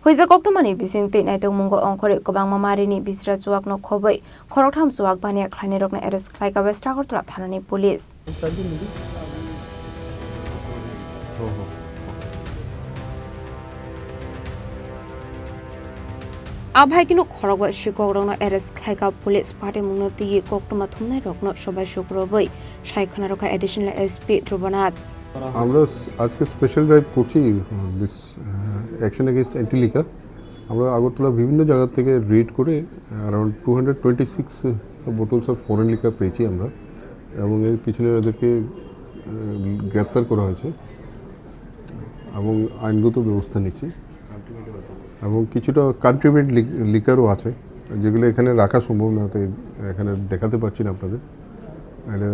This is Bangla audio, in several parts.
Huiza koktumani bising te nai tongmungo ongkhore kobang mamarini bisra chuak no khobai khoroktham chuak bania khlaini rokna arrest khlaika West Agartala thanani police. Abhai kinu khorogwa shikok rokno arrest khlaika police party mungno ti koktuma thumnai rokno sobai শুক্রবার সাইখানা রকা additional SP ধ্রুবনাথ আমরা আজকে স্পেশাল ড্রাইভ করছি this action against anti liquor আমরা আগরতলা বিভিন্ন জায়গা থেকে রেড করে around 226 bottles of foreign liquor পেয়েছি আমরা এবং এর পিছনে ওদেরকে গ্রেপ্তার করা হয়েছে এবং আইনগত ব্যবস্থা নিচ্ছি এবং কিছুটা কন্ট্রিবিউট লিকারও আছে যেগুলো এখানে রাখা সম্ভব না তাই এখানে দেখাতে পারছি না আপনাদের এটা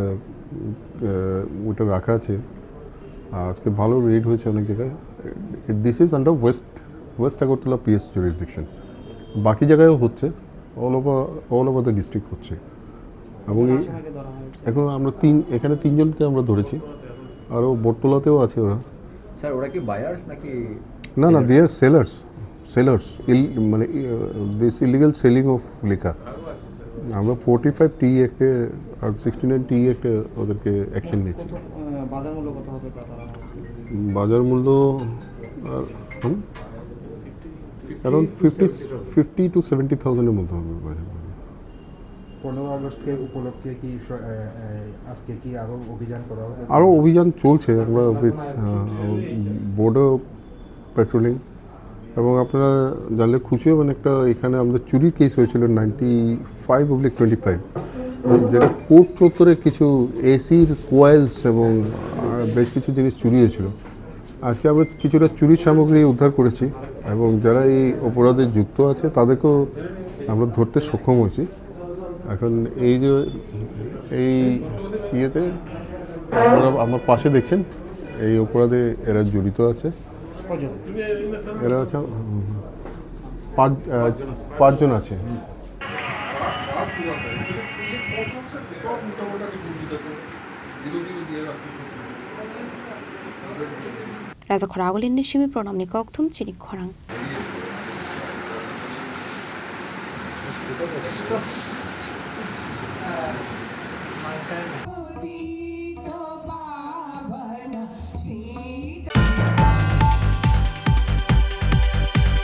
ওটা রাখা আছে আজকে ভালো রেড হয়েছে অনেক জায়গায় this is under West Agartala PS jurisdiction বাকি জায়গায়ও হচ্ছে অল ওভার দ্য ডিস্ট্রিক্ট হচ্ছে এবং এখন আমরা এখানে তিনজনকে আমরা ধরেছি আরও বটতলাতেও আছে ওরা স্যার ওরা কি বায়ার্স নাকি না দে আর সেলার্স মানে this illegal selling of liquor আমরা 45 টি অ্যাক্টে আর 69 টি অ্যাক্টে ওদেরকে অ্যাকশন নিয়েছি বাজার মূল্য কত হবে বাজার মূল্য অ্যারাউন্ড 50 to 70,000 এর মধ্যে হবে বাজার 15 আগস্টকে উপলক্ষে কি আজকে কি আরো অভিযান করা হবে আরও অভিযান চলছে আমরা বর্ডার পেট্রোলিং এবং আপনারা জানলে খুশি হবেন একটা এখানে আমাদের চুরির কেস হয়েছিল 95/25 যেটা কোর্ট চত্বরে কিছু এসির কোয়েলস এবং বেশ কিছু জিনিস চুরি হয়েছিল আজকে আমরা কিছুটা চুরির সামগ্রী উদ্ধার করেছি এবং যারা এই অপরাধে যুক্ত আছে তাদেরকেও আমরা ধরতে সক্ষম হয়েছি এখন এই যে এই ইয়েতে আপনারা আমার পাশে দেখছেন এই অপরাধে এরা জড়িত আছে এরা আছে পাঁচজন আছে Raza khoragolin ni shimi pronam ni kokthum chini khorang